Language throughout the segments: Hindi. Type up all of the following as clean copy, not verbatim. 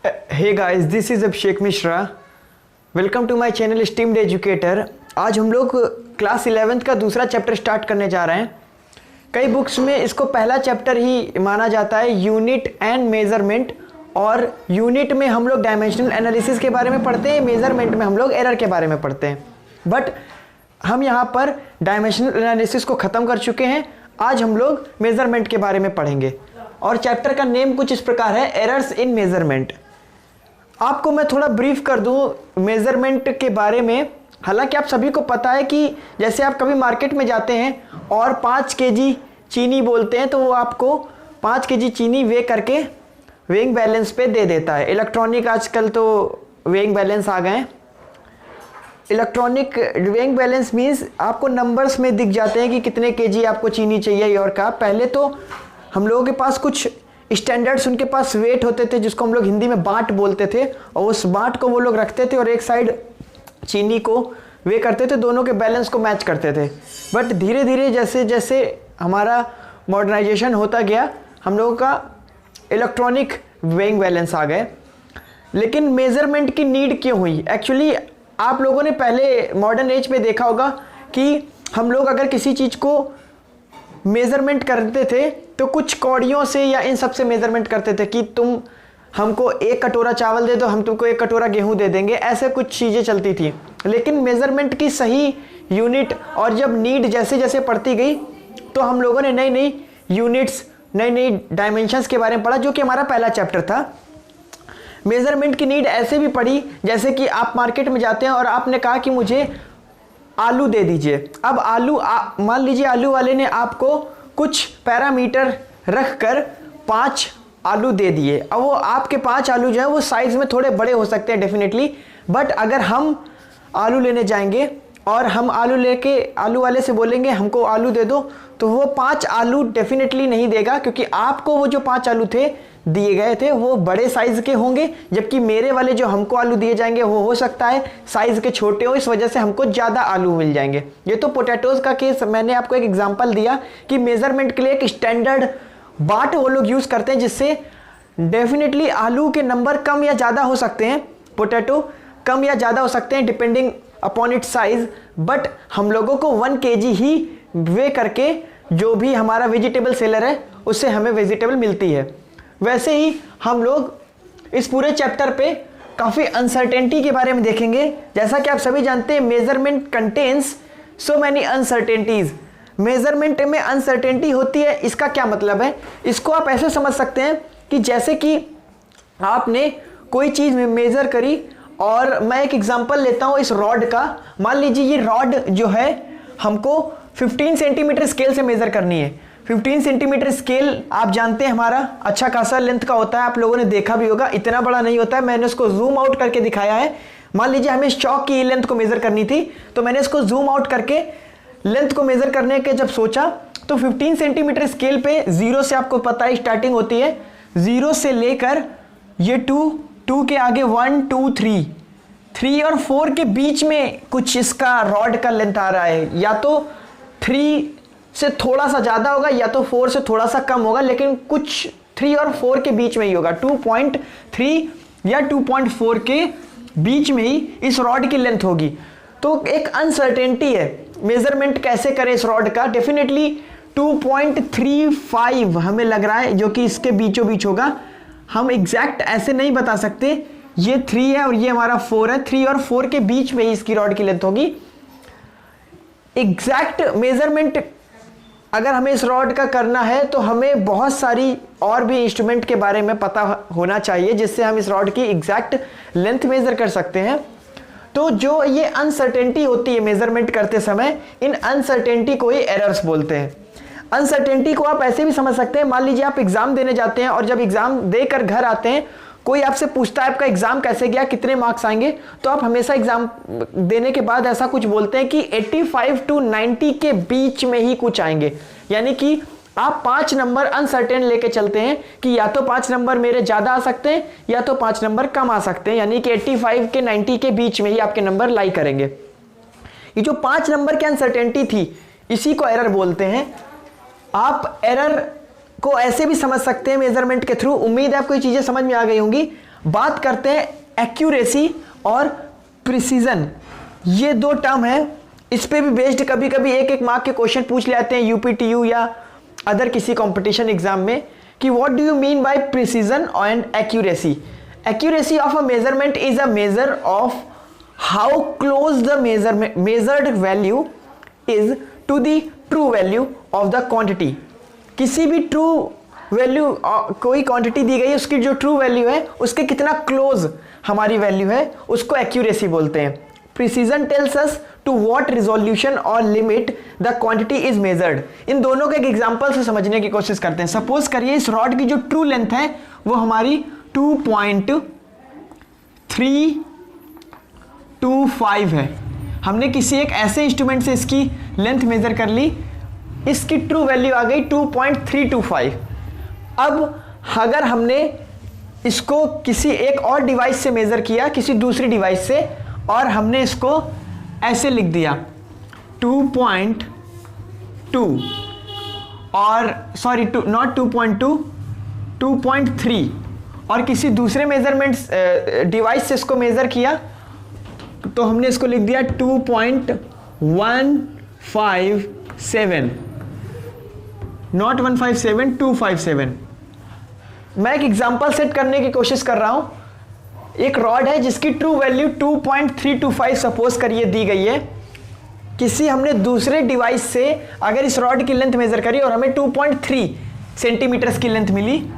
Hey guys, this is Abhishek Mishra. Welcome to my channel steamed educator. आज हम लोग क्लास 11th का दूसरा चैप्टर स्टार्ट करने जा रहे हैं। कई बुक्स में इसको पहला चैप्टर ही माना जाता है, यूनिट एंड मेजरमेंट। और यूनिट में हम लोग डायमेंशनल एनालिसिस के बारे में पढ़ते हैं, मेजरमेंट में हम लोग एरर के बारे में पढ़ते हैं। बट हम यहाँ पर डायमेंशनल एनालिसिस को ख़त्म कर चुके हैं। आज हम लोग मेजरमेंट के बारे में पढ़ेंगे और चैप्टर का नेम कुछ इस प्रकार है, एरर्स इन मेजरमेंट। आपको मैं थोड़ा ब्रीफ कर दूं मेजरमेंट के बारे में। हालांकि आप सभी को पता है कि जैसे आप कभी मार्केट में जाते हैं और 5 केजी चीनी बोलते हैं तो वो आपको 5 केजी चीनी वे करके वेइंग बैलेंस पे दे देता है। इलेक्ट्रॉनिक आजकल तो वेइंग बैलेंस आ गए हैं। इलेक्ट्रॉनिक वेइंग बैलेंस मीन्स आपको नंबर्स में दिख जाते हैं कि कितने केजी आपको चीनी चाहिए और का। पहले तो हम लोगों के पास कुछ स्टैंडर्ड्स, उनके पास वेट होते थे जिसको हम लोग हिंदी में बाट बोलते थे, और उस बाट को वो लोग रखते थे और एक साइड चीनी को वे करते थे, दोनों के बैलेंस को मैच करते थे। बट धीरे धीरे जैसे जैसे हमारा मॉडर्नाइजेशन होता गया, हम लोगों का इलेक्ट्रॉनिक वेइंग बैलेंस आ गए। लेकिन मेज़रमेंट की नीड क्यों हुई? एक्चुअली आप लोगों ने पहले मॉडर्न एज में देखा होगा कि हम लोग अगर किसी चीज़ को मेज़रमेंट करते थे तो कुछ कौड़ियों से या इन सब से मेज़रमेंट करते थे कि तुम हमको 1 कटोरा चावल दे दो, हम तुमको 1 कटोरा गेहूं दे देंगे, ऐसे कुछ चीज़ें चलती थी। लेकिन मेज़रमेंट की सही यूनिट और जब नीड जैसे जैसे बढ़ती गई तो हम लोगों ने नई नई यूनिट्स, नई नई डायमेंशंस के बारे में पढ़ा, जो कि हमारा पहला चैप्टर था। मेज़रमेंट की नीड ऐसे भी पड़ी जैसे कि आप मार्केट में जाते हैं और आपने कहा कि मुझे आलू दे दीजिए। अब आलू मान लीजिए आलू वाले ने आपको कुछ पैरामीटर रख कर 5 आलू दे दिए। अब वो आपके 5 आलू जो है वो साइज़ में थोड़े बड़े हो सकते हैं डेफिनेटली, बट अगर हम आलू लेने जाएंगे और हम आलू लेके आलू वाले से बोलेंगे हमको आलू दे दो, तो वो 5 आलू डेफिनेटली नहीं देगा, क्योंकि आपको वो जो 5 आलू थे दिए गए थे वो बड़े साइज़ के होंगे, जबकि मेरे वाले जो हमको आलू दिए जाएंगे वो हो सकता है साइज़ के छोटे हो, इस वजह से हमको ज़्यादा आलू मिल जाएंगे। ये तो पोटैटोज़ का केस मैंने आपको एक एग्जांपल दिया कि मेज़रमेंट के लिए एक स्टैंडर्ड बाट वो लोग यूज़ करते हैं, जिससे डेफिनेटली आलू के नंबर कम या ज़्यादा हो सकते हैं, पोटैटो कम या ज़्यादा हो सकते हैं depending upon it size. But हम लोगों को 1 केजी ही वे करके जो भी हमारा वेजिटेबल सेलर है उससे हमें वेजिटेबल मिलती है। वैसे ही हम लोग इस पूरे चैप्टर पे काफ़ी अनसर्टेनिटी के बारे में देखेंगे। जैसा कि आप सभी जानते हैं, measurement contains so many uncertainties. Measurement में अनसर्टेनिटी होती है, इसका क्या मतलब है? इसको आप ऐसे समझ सकते हैं कि जैसे कि आपने कोई चीज़ मेज़र करी, और मैं एक एग्जांपल लेता हूँ इस रॉड का। मान लीजिए ये रॉड जो है हमको 15 सेंटीमीटर स्केल से मेज़र करनी है। 15 सेंटीमीटर स्केल आप जानते हैं हमारा अच्छा खासा लेंथ का होता है, आप लोगों ने देखा भी होगा, इतना बड़ा नहीं होता है। मैंने उसको जूम आउट करके दिखाया है। मान लीजिए हमें इस चौक की लेंथ को मेज़र करनी थी, तो मैंने इसको जूम आउट करके लेंथ को मेज़र करने के जब सोचा तो 15 सेंटीमीटर स्केल पे 0 से आपको पता है स्टार्टिंग होती है, 0 से लेकर ये 2 के आगे 1 2 3 और 4 के बीच में कुछ इसका रॉड का लेंथ आ रहा है। या तो 3 से थोड़ा सा ज़्यादा होगा या तो 4 से थोड़ा सा कम होगा, लेकिन कुछ 3 और 4 के बीच में ही होगा। 2.3 या 2.4 के बीच में ही इस रॉड की लेंथ होगी। तो एक अनसर्टेनिटी है, मेजरमेंट कैसे करें इस रॉड का। डेफिनेटली 2.35 हमें लग रहा है, जो कि इसके बीचों बीच होगा। हम एग्जैक्ट ऐसे नहीं बता सकते, ये 3 है और ये हमारा 4 है, 3 और 4 के बीच में ही इसकी रॉड की लेंथ होगी। एग्जैक्ट मेजरमेंट अगर हमें इस रॉड का करना है तो हमें बहुत सारी और भी इंस्ट्रूमेंट के बारे में पता होना चाहिए, जिससे हम इस रॉड की एग्जैक्ट लेंथ मेज़र कर सकते हैं। तो जो ये अनसर्टेनिटी होती है मेज़रमेंट करते समय, इन अनसर्टेनिटी को ही एरर्स बोलते हैं। अनसर्टेनिटी को आप ऐसे भी समझ सकते हैं, मान लीजिए आप एग्ज़ाम देने जाते हैं और जब एग्ज़ाम देकर घर आते हैं, कोई आपसे पूछता है आपका एग्ज़ाम कैसे गया, कितने मार्क्स आएंगे, तो आप हमेशा एग्ज़ाम देने के बाद ऐसा कुछ बोलते हैं कि 85 to 90 के बीच में ही कुछ आएंगे। यानी कि आप 5 नंबर अनसर्टेन लेके चलते हैं कि या तो 5 नंबर मेरे ज़्यादा आ सकते हैं या तो 5 नंबर कम आ सकते हैं, यानी कि 85 के 90 के बीच में ही आपके नंबर लाई करेंगे। ये जो 5 नंबर की अनसर्टेनिटी थी, इसी को एरर बोलते हैं। आप एरर को ऐसे भी समझ सकते हैं मेजरमेंट के थ्रू। उम्मीद है आपको ये चीजें समझ में आ गई होंगी। बात करते हैं एक्यूरेसी और प्रिसीजन, ये दो टर्म है, इस पे भी बेस्ड कभी कभी एक एक मार्क के क्वेश्चन पूछ ले आते हैं यूपीटीयू या अदर किसी कंपटीशन एग्जाम में कि what do you mean by precision and accuracy. Accuracy of a measurement is a measure of how close the measured value is to the true value of the quantity. किसी भी ट्रू वैल्यू, कोई क्वांटिटी दी गई है, उसकी जो ट्रू वैल्यू है उसके कितना क्लोज हमारी वैल्यू है, उसको एक्यूरेसी बोलते हैं। Precision tells us to what resolution और limit the quantity is measured. इन दोनों को एक एग्जांपल से समझने की कोशिश करते हैं। सपोज करिए इस रॉड की जो ट्रू लेंथ है वो हमारी 2.325 है। हमने किसी एक ऐसे इंस्ट्रूमेंट से इसकी लेंथ मेजर कर ली, इसकी ट्रू वैल्यू आ गई 2.325। अब अगर हमने इसको किसी एक और डिवाइस से मेजर किया, किसी दूसरी डिवाइस से, और हमने इसको ऐसे लिख दिया 2.2 और सॉरी नॉट 2.2, 2.3, और किसी दूसरे मेजरमेंट डिवाइस से इसको मेजर किया तो हमने इसको लिख दिया 2.157, नॉट 157, 257। मैं एक एग्जांपल सेट करने की कोशिश कर रहा हूं। एक रॉड है जिसकी ट्रू वैल्यू 2.325 सपोज करिए दी गई है। किसी हमने दूसरे डिवाइस से अगर इस रॉड की लेंथ मेजर करी और हमें 2.3 सेंटीमीटर की लेंथ मिली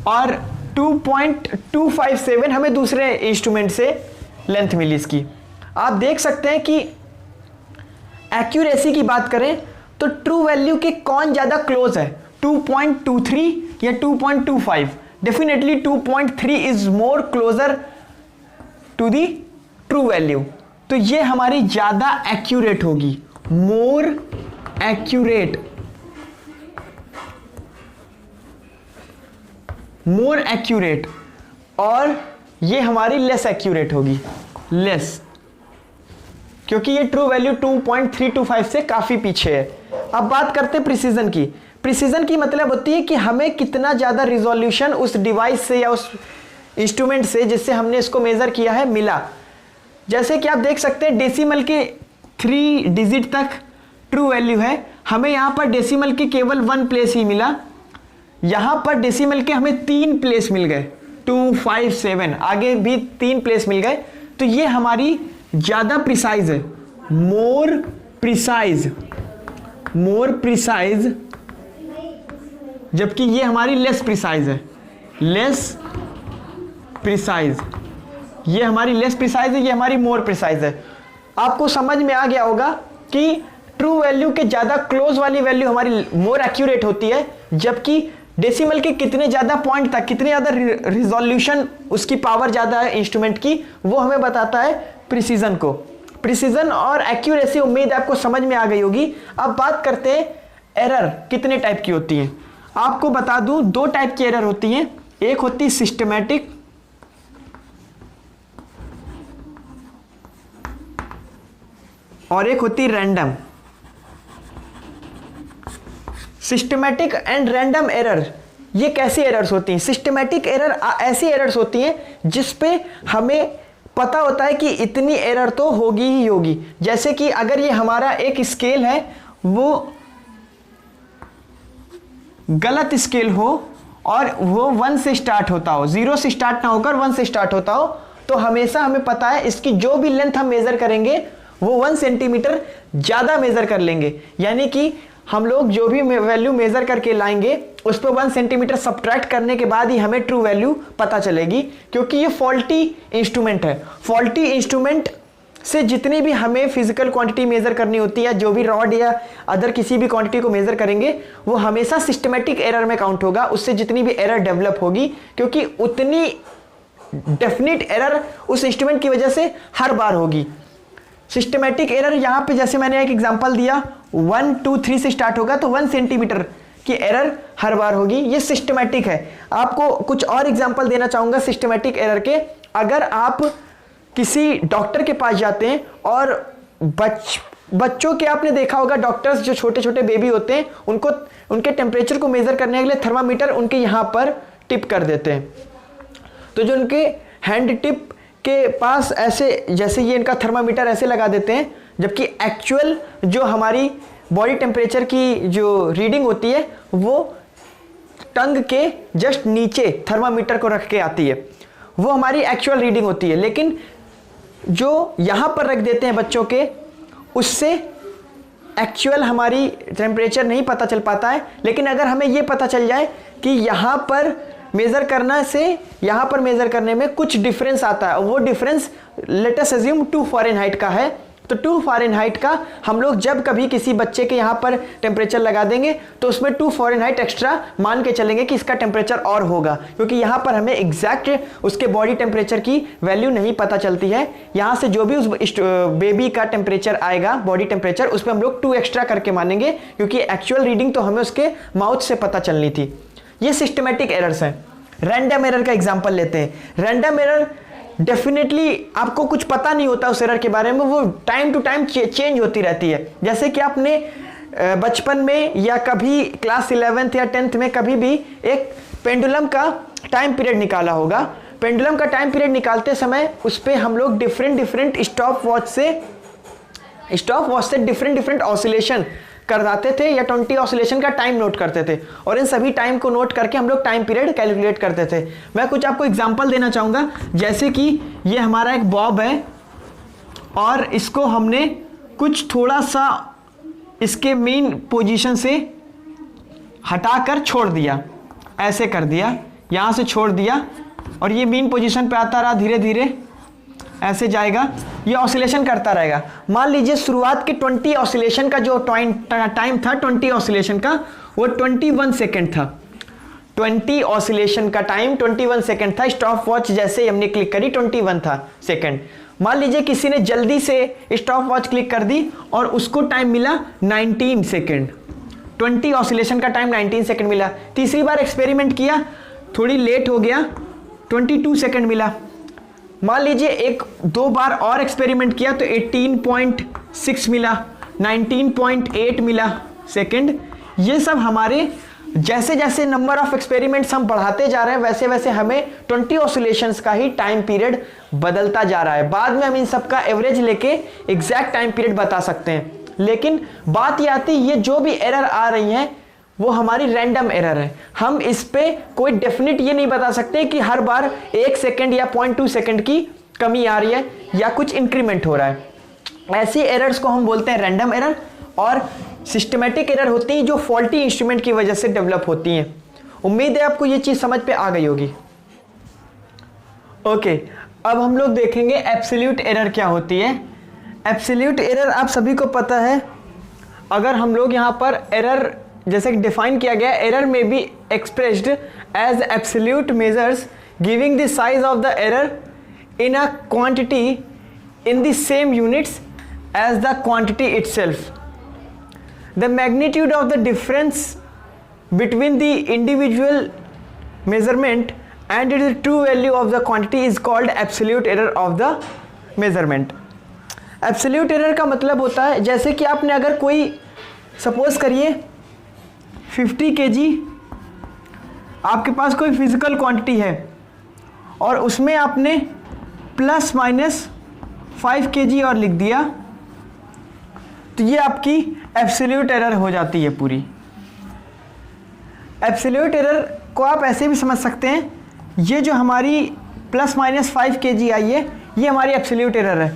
और 2.257 हमें दूसरे इंस्ट्रूमेंट से लेंथ मिली इसकी। आप देख सकते हैं कि एक्यूरेसी की बात करें तो ट्रू वैल्यू के कौन ज्यादा क्लोज है, 2.23 या 2.25। Definitely 2.3 is more closer to the true value, तो ये हमारी ज्यादा एक्यूरेट होगी, मोर एक्यूरेट, मोर एक्यूरेट, और ये हमारी लेस एक्यूरेट होगी, लेस, क्योंकि ये ट्रू वैल्यू 2.325 से काफी पीछे है। अब बात करते हैं प्रिसीजन की। प्रिसीजन की मतलब होती है कि हमें कितना ज्यादा रिजोल्यूशन उस डिवाइस से या उस इंस्ट्रूमेंट से जिससे हमने इसको मेजर किया है मिला। जैसे कि आप देख सकते हैं डेसिमल के 3 डिजिट तक ट्रू वैल्यू है, हमें यहां पर डेसिमल के केवल 1 प्लेस ही मिला, यहां पर डेसिमल के हमें 3 प्लेस मिल गए, 257, आगे भी 3 प्लेस मिल गए, तो ये हमारी ज्यादा प्रिसाइज है, मोर प्रिसाइज, मोर प्रिसाइज, जबकि ये हमारी लेस प्रिसाइज है, लेस प्रिसाइज, ये हमारी लेस प्रिसाइज है, ये हमारी मोर प्रिसाइज है। आपको समझ में आ गया होगा कि ट्रू वैल्यू के ज्यादा क्लोज वाली वैल्यू हमारी मोर एक्यूरेट होती है, जबकि डेसिमल के कितने ज्यादा पॉइंट तक, कितने ज्यादा रिजोल्यूशन, उसकी पावर ज्यादा है इंस्ट्रूमेंट की, वो हमें बताता है प्रिसीजन को। प्रिसीजन और एक्यूरेसी उम्मीद आपको समझ में आ गई होगी। अब बात करते हैं एरर कितने टाइप की होती हैं। आपको बता दूं 2 टाइप की एरर होती हैं, एक होती है सिस्टमैटिक और एक होती random. Systematic and random error, ये कैसी एरर्स होती हैं? सिस्टमैटिक एरर ऐसी एरर्स होती हैं जिस पे हमें पता होता है कि इतनी एरर तो होगी ही होगी। जैसे कि अगर ये हमारा एक स्केल है, वो गलत स्केल हो और वो 1 से स्टार्ट होता हो, 0 से स्टार्ट ना होकर 1 से स्टार्ट होता हो, तो हमेशा हमें पता है इसकी जो भी लेंथ हम मेजर करेंगे वो 1 सेंटीमीटर ज्यादा मेजर कर लेंगे। यानी कि हम लोग जो भी वैल्यू मेजर करके लाएंगे उस पर 1 सेंटीमीटर सब्ट्रैक्ट करने के बाद ही हमें ट्रू वैल्यू पता चलेगी, क्योंकि ये फॉल्टी इंस्ट्रूमेंट है। फॉल्टी इंस्ट्रूमेंट से जितनी भी हमें फिजिकल क्वांटिटी मेजर करनी होती है, जो भी रॉड या अदर किसी भी क्वांटिटी को मेजर करेंगे, वो हमेशा सिस्टमैटिक एरर में काउंट होगा। उससे जितनी भी एरर डेवलप होगी, क्योंकि उतनी डेफिनेट एरर उस इंस्ट्रूमेंट की वजह से हर बार होगी। सिस्टमैटिक एरर यहां पे जैसे मैंने एक एग्जांपल दिया, 1 2 3 से स्टार्ट होगा तो 1 सेंटीमीटर की एरर हर बार होगी, ये सिस्टमैटिक है। आपको कुछ और एग्जांपल देना चाहूंगा सिस्टमैटिक एरर के। अगर आप किसी डॉक्टर के पास जाते हैं और बच्चों के आपने देखा होगा, डॉक्टर्स जो छोटे छोटे बेबी होते हैं उनको उनके टेम्परेचर को मेजर करने के लिए थर्मामीटर उनके यहाँ पर टिप कर देते हैं। तो जो उनके हैंड टिप के पास ऐसे, जैसे ये इनका थर्मामीटर ऐसे लगा देते हैं, जबकि एक्चुअल जो हमारी बॉडी टेम्परेचर की जो रीडिंग होती है वो टंग के जस्ट नीचे थर्मामीटर को रख के आती है, वो हमारी एक्चुअल रीडिंग होती है। लेकिन जो यहाँ पर रख देते हैं बच्चों के, उससे एक्चुअल हमारी टेम्परेचर नहीं पता चल पाता है। लेकिन अगर हमें ये पता चल जाए कि यहाँ पर मेज़र करना से यहाँ पर मेज़र करने में कुछ डिफरेंस आता है, वो difference let us assume 2 Fahrenheit का है, तो 2 फ़ारेनहाइट का हम लोग जब कभी किसी बच्चे के यहाँ पर टेम्परेचर लगा देंगे तो उसमें 2 फ़ारेनहाइट एक्स्ट्रा मान के चलेंगे कि इसका टेम्परेचर और होगा, क्योंकि यहाँ पर हमें एग्जैक्ट उसके बॉडी टेम्परेचर की वैल्यू नहीं पता चलती है। यहाँ से जो भी उस बेबी का टेम्परेचर आएगा, बॉडी टेम्परेचर, उस पर हम लोग 2 एक्स्ट्रा करके मानेंगे, क्योंकि एक्चुअल रीडिंग तो हमें उसके माउथ से पता चलनी थी। ये सिस्टमेटिक एरर्स हैं। रैंडम एरर का एग्जांपल लेते हैं। रैंडम एरर डेफिनेटली आपको कुछ पता नहीं होता उस एरर के बारे में, वो टाइम टू टाइम चेंज होती रहती है। जैसे कि आपने बचपन में या कभी क्लास 11th या 10th में कभी भी एक पेंडुलम का टाइम पीरियड निकाला होगा। पेंडुलम का टाइम पीरियड निकालते समय उस पर हम लोग डिफरेंट स्टॉप वॉच से डिफरेंट ऑसिलेशन करवाते थे, या 20 ऑसिलेशन का टाइम नोट करते थे, और इन सभी टाइम को नोट करके हम लोग टाइम पीरियड कैलकुलेट करते थे। मैं कुछ आपको एग्जांपल देना चाहूँगा, जैसे कि ये हमारा एक बॉब है और इसको हमने कुछ थोड़ा सा इसके मेन पोजीशन से हटाकर छोड़ दिया, ऐसे कर दिया, यहाँ से छोड़ दिया और ये मेन पोजीशन पे आता रहा, धीरे धीरे ऐसे जाएगा, ये ऑसिलेशन करता रहेगा। मान लीजिए शुरुआत के 20 ऑसिलेशन का जो टाइम था 20 ऑसिलेशन का, वो 21 सेकेंड था। 20 ऑसिलेशन का टाइम 21 सेकेंड था। स्टॉप वॉच जैसे ही हमने क्लिक करी 21 था सेकेंड। मान लीजिए किसी ने जल्दी से स्टॉप वॉच क्लिक कर दी और उसको टाइम मिला 19 सेकेंड। 20 ऑसिलेशन का टाइम 19 सेकेंड मिला। तीसरी बार एक्सपेरिमेंट किया, थोड़ी लेट हो गया, 22 सेकेंड मिला। मान लीजिए 1-2 बार और एक्सपेरिमेंट किया तो 18.6 मिला, 19.8 मिला सेकेंड। ये सब हमारे जैसे जैसे नंबर ऑफ एक्सपेरिमेंट्स हम बढ़ाते जा रहे हैं, वैसे वैसे हमें 20 ऑसिलेशंस का ही टाइम पीरियड बदलता जा रहा है। बाद में हम इन सब का एवरेज लेके एग्जैक्ट टाइम पीरियड बता सकते हैं। लेकिन बात ये आती है, ये जो भी एरर आ रही हैं वो हमारी रैंडम एरर है। हम इस पे कोई डेफिनेट ये नहीं बता सकते कि हर बार 1 सेकेंड या 0.2 सेकेंड की कमी आ रही है या कुछ इंक्रीमेंट हो रहा है। ऐसी एरर्स को हम बोलते हैं रैंडम एरर। और सिस्टमेटिक एरर होती हैं जो फॉल्टी इंस्ट्रूमेंट की वजह से डेवलप होती हैं। उम्मीद है आपको ये चीज़ समझ पे आ गई होगी। ओके, अब हम लोग देखेंगे एब्सोल्यूट एरर क्या होती है। एब्सोल्यूट एरर आप सभी को पता है। अगर हम लोग यहाँ पर एरर जैसे कि डिफाइन किया गया, एरर में be expressed as absolute measures giving the size of the error in a quantity in the same units as the quantity itself. The magnitude of the difference between the individual measurement and the true value of the quantity is called absolute error of the measurement. Absolute error का मतलब होता है, जैसे कि आपने अगर कोई सपोज करिए 50 kg आपके पास कोई फिजिकल क्वांटिटी है और उसमें आपने प्लस माइनस 5 kg और लिख दिया, तो ये आपकी एब्सोल्यूट एरर हो जाती है पूरी। एब्सोल्यूट एरर को आप ऐसे भी समझ सकते हैं, ये जो हमारी प्लस माइनस 5 kg आई है, ये हमारी एब्सोल्यूट एरर है।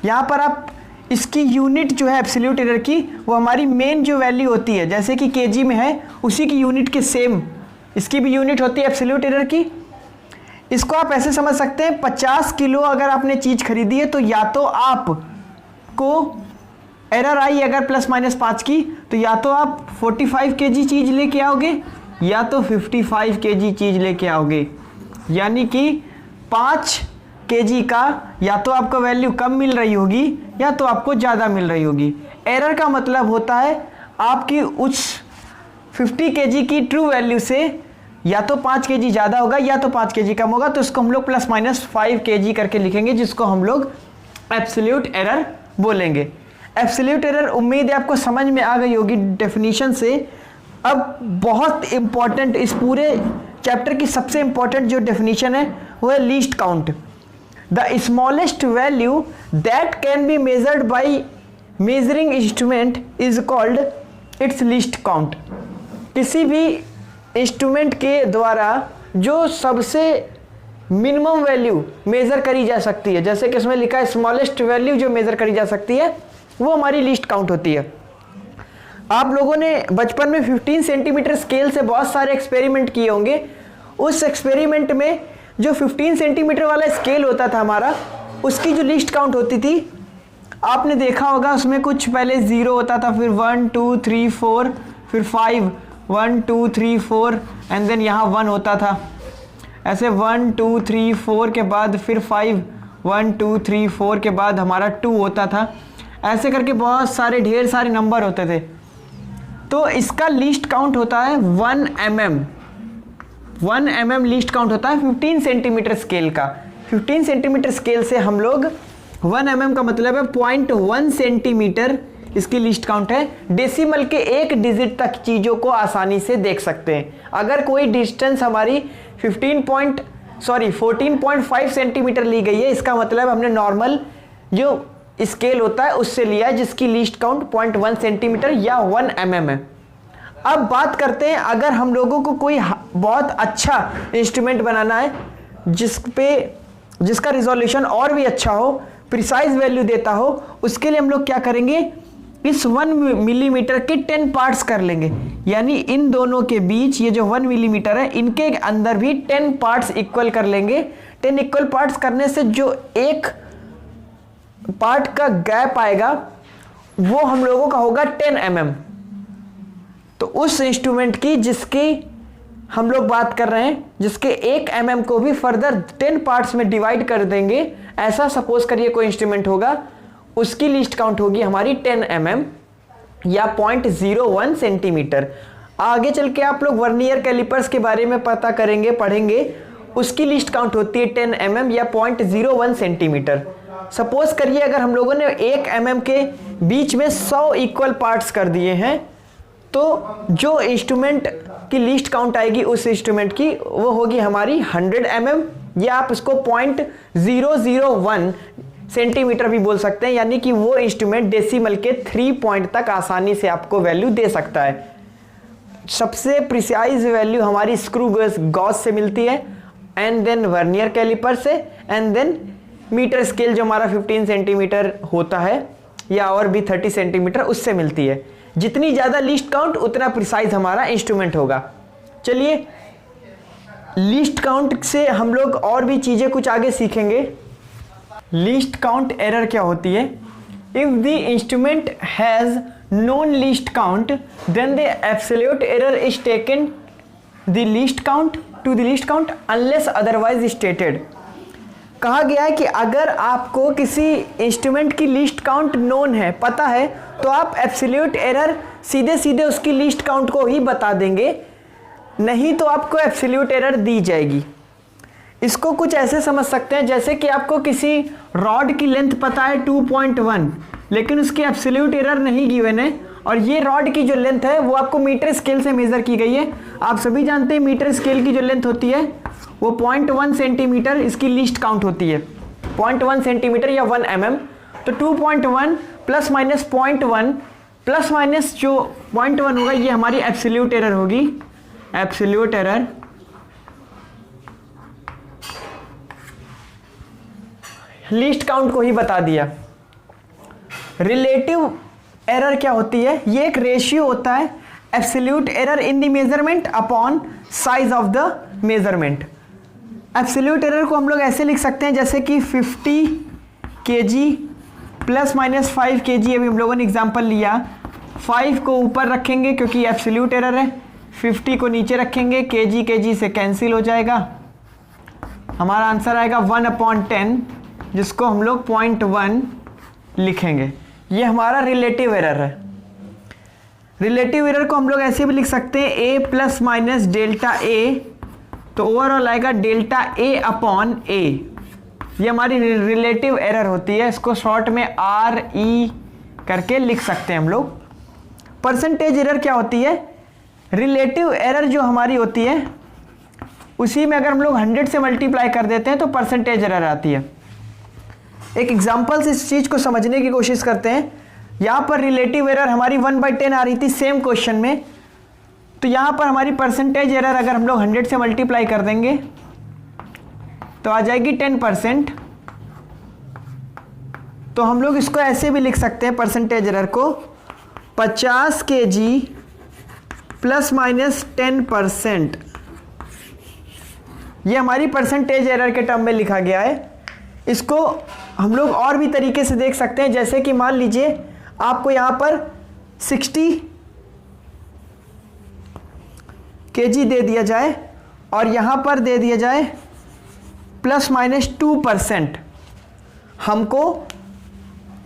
यहाँ पर आप इसकी यूनिट जो है एब्सोल्यूट एरर की, वो हमारी मेन जो वैल्यू होती है, जैसे कि kg में है, उसी की यूनिट के सेम इसकी भी यूनिट होती है एब्सोल्यूट एरर की। इसको आप ऐसे समझ सकते हैं, 50 किलो अगर आपने चीज़ खरीदी है तो या तो आपको एरर आई अगर प्लस माइनस 5 की, तो या तो आप 45 kg चीज़ लेके आओगे या तो 55 kg चीज़ लेके आओगे। यानी कि 5 kg का या तो आपको वैल्यू कम मिल रही होगी या तो आपको ज़्यादा मिल रही होगी। एरर का मतलब होता है आपकी उस 50 kg की ट्रू वैल्यू से या तो 5 kg ज़्यादा होगा या तो 5 kg कम होगा, तो इसको हम लोग प्लस माइनस 5 kg करके लिखेंगे, जिसको हम लोग एब्सोल्यूट एरर बोलेंगे। एब्सोल्यूट एरर उम्मीद है आपको समझ में आ गई होगी डेफिनेशन से। अब बहुत इंपॉर्टेंट, इस पूरे चैप्टर की सबसे इंपॉर्टेंट जो डेफिनेशन है वो है least count. The smallest value that can be measured by measuring instrument is called its least count. किसी भी इंस्ट्रूमेंट के द्वारा जो सबसे मिनिमम वैल्यू मेजर करी जा सकती है, जैसे कि इसमें लिखा है स्मॉलेस्ट वैल्यू जो मेजर करी जा सकती है वो हमारी लीस्ट काउंट होती है। आप लोगों ने बचपन में 15 सेंटीमीटर स्केल से बहुत सारे एक्सपेरिमेंट किए होंगे। उस एक्सपेरिमेंट में जो 15 सेंटीमीटर वाला स्केल होता था हमारा, उसकी जो लीस्ट काउंट होती थी आपने देखा होगा, उसमें कुछ पहले 0 होता था, फिर 1 2 3 4, फिर 5 1 2 3 4 एंड देन यहाँ 1 होता था। ऐसे 1 2 3 4 के बाद फिर 5 1 2 3 4 के बाद हमारा 2 होता था। ऐसे करके बहुत सारे ढेर सारे नंबर होते थे। तो इसका लीस्ट काउंट होता है 1 mm। 1 mm लीस्ट काउंट होता है 15 सेंटीमीटर स्केल का। 15 सेंटीमीटर स्केल से हम लोग 1 mm का मतलब है 0.1 सेंटीमीटर इसकी लीस्ट काउंट है। डेसिमल के एक डिजिट तक चीज़ों को आसानी से देख सकते हैं। अगर कोई डिस्टेंस हमारी 14.5 सेंटीमीटर ली गई है, इसका मतलब हमने नॉर्मल जो स्केल होता है उससे लिया है, जिसकी लीस्ट काउंट 0.1 सेंटीमीटर या 1 mm है। अब बात करते हैं, अगर हम लोगों को कोई बहुत अच्छा इंस्ट्रूमेंट बनाना है जिसका रिजोल्यूशन और भी अच्छा हो, प्रिसाइज वैल्यू देता हो, उसके लिए हम लोग क्या करेंगे, इस 1 मिलीमीटर के 10 पार्ट्स कर लेंगे। यानी इन दोनों के बीच ये जो 1 मिलीमीटर है, इनके अंदर भी 10 पार्ट्स इक्वल कर लेंगे। 10 इक्वल पार्ट्स करने से जो एक पार्ट का गैप आएगा वो हम लोगों का होगा 10 mm। तो उस इंस्ट्रूमेंट की जिसकी हम लोग बात कर रहे हैं, जिसके 1 mm को भी फर्दर 10 पार्ट्स में डिवाइड कर देंगे, ऐसा सपोज करिए कोई इंस्ट्रूमेंट होगा, उसकी लीस्ट काउंट होगी हमारी 10 mm या 0.01 सेंटीमीटर। आगे चल के आप लोग वर्नियर कैलिपर्स के बारे में पता करेंगे, पढ़ेंगे, उसकी लीस्ट काउंट होती है 10 mm या 0.01 सेंटीमीटर। सपोज करिए अगर हम लोगों ने 1 mm के बीच में 100 इक्वल पार्ट्स कर दिए हैं, तो जो इंस्ट्रूमेंट की लीस्ट काउंट आएगी उस इंस्ट्रूमेंट की, वो होगी हमारी 100 mm या आप इसको 0.001 सेंटीमीटर भी बोल सकते हैं। यानी कि वो इंस्ट्रूमेंट डेसिमल के 3 पॉइंट तक आसानी से आपको वैल्यू दे सकता है। सबसे प्रिसाइज वैल्यू हमारी स्क्रू गॉज से मिलती है, एंड देन वर्नियर कैलिपर से, एंड देन मीटर स्केल जो हमारा 15 सेंटीमीटर होता है या और भी 30 सेंटीमीटर, उससे मिलती है। जितनी ज़्यादा लीस्ट काउंट उतना प्रिसाइज हमारा इंस्ट्रूमेंट होगा। चलिए, लीस्ट काउंट से हम लोग और भी चीज़ें कुछ आगे सीखेंगे। लीस्ट काउंट एरर क्या होती है? If the instrument has known least count then the absolute error is taken the least count to the least count unless otherwise stated. कहा गया है कि अगर आपको किसी इंस्ट्रूमेंट की लीस्ट काउंट नोन है, पता है, तो आप एब्सोल्यूट एरर सीधे सीधे उसकी लीस्ट काउंट को ही बता देंगे, नहीं तो आपको एब्सोल्यूट एरर दी जाएगी। इसको कुछ ऐसे समझ सकते हैं जैसे कि आपको किसी रॉड की लेंथ पता है 2.1, लेकिन उसकी एब्सोल्यूट एरर नहीं गिवन है, और ये रॉड की जो लेंथ है वो आपको मीटर स्केल से मेज़र की गई है। आप सभी जानते हैं मीटर स्केल की जो लेंथ होती है वो 0.1 सेंटीमीटर इसकी लीस्ट काउंट होती है, 0.1 सेंटीमीटर या 1 mm। तो 2.1 प्लस माइनस 0.1 प्लस माइनस जो 0.1 होगा ये हमारी एब्सोल्यूट एरर होगी। एब्सोल्यूट एरर लीस्ट काउंट को ही बता दिया। रिलेटिव एरर क्या होती है? ये एक रेशियो होता है absolute error in the measurement upon size of the measurement. Absolute error को हम लोग ऐसे लिख सकते हैं जैसे कि 50 kg प्लस माइनस 5 kg। अभी हम लोगों ने एग्जांपल लिया, 5 को ऊपर रखेंगे क्योंकि एब्सोल्यूट एरर है, 50 को नीचे रखेंगे, kg से कैंसिल हो जाएगा, हमारा आंसर आएगा 1/10, जिसको हम लोग 0.1 लिखेंगे। ये हमारा रिलेटिव एरर है। रिलेटिव एरर को हम लोग ऐसे भी लिख सकते हैं a plus minus delta a, तो ओवरऑल आएगा डेल्टा a अपॉन a। ये हमारी रिलेटिव एरर होती है, इसको शॉर्ट में REL करके लिख सकते हैं हम लोग। परसेंटेज एरर क्या होती है? रिलेटिव एरर जो हमारी होती है उसी में अगर हम लोग 100 से मल्टीप्लाई कर देते हैं तो परसेंटेज एरर आती है। एक एग्जांपल से इस चीज़ को समझने की कोशिश करते हैं। यहाँ पर रिलेटिव एरर हमारी 1/10 आ रही थी सेम क्वेश्चन में, तो यहाँ पर हमारी परसेंटेज एरर अगर हम लोग 100 से मल्टीप्लाई कर देंगे तो आ जाएगी 10%। तो हम लोग इसको ऐसे भी लिख सकते हैं परसेंटेज एरर को 50 kg ± 10%। ये हमारी परसेंटेज एरर के टर्म में लिखा गया है। इसको हम लोग और भी तरीके से देख सकते हैं, जैसे कि मान लीजिए आपको यहाँ पर 60 kg दे दिया जाए और यहाँ पर दे दिया जाए ±2%। हमको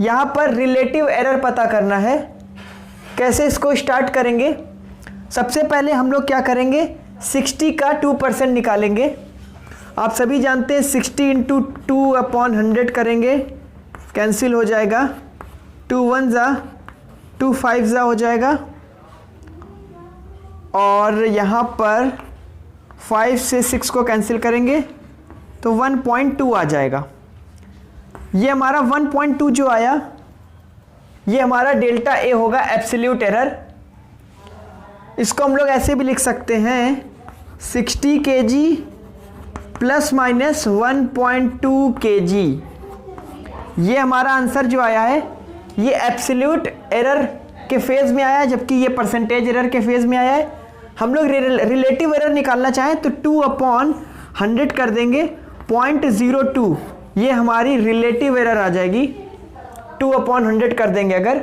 यहाँ पर रिलेटिव एरर पता करना है। कैसे इसको स्टार्ट करेंगे? सबसे पहले हम लोग क्या करेंगे, 60 का 2% निकालेंगे। आप सभी जानते हैं 60 × 2/100 करेंगे, कैंसिल हो जाएगा, 2 1 ज़ा 2 5 ज़ा हो जाएगा, और यहाँ पर 5 से 6 को कैंसिल करेंगे तो 1.2 आ जाएगा। ये हमारा 1.2 जो आया ये हमारा डेल्टा ए होगा, एब्सोल्यूट एरर। इसको हम लोग ऐसे भी लिख सकते हैं 60 kg ± 1.2 kg। ये हमारा आंसर जो आया है ये एब्सोल्यूट एरर के फेज़ में आया है, जबकि ये परसेंटेज एरर के फेज़ में आया है। हम लोग रिलेटिव एरर निकालना चाहें तो 2/100 कर देंगे, 0.02 ये हमारी रिलेटिव एरर आ जाएगी। 2/100 कर देंगे अगर।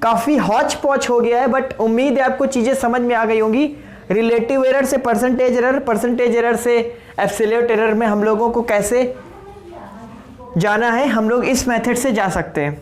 काफ़ी हौच पौच हो गया है, बट उम्मीद है आपको चीज़ें समझ में आ गई होंगी। रिलेटिव एरर से परसेंटेज एरर, परसेंटेज एरर से एब्सोल्यूट एरर में हम लोगों को कैसे जाना है, हम लोग इस मेथड से जा सकते हैं।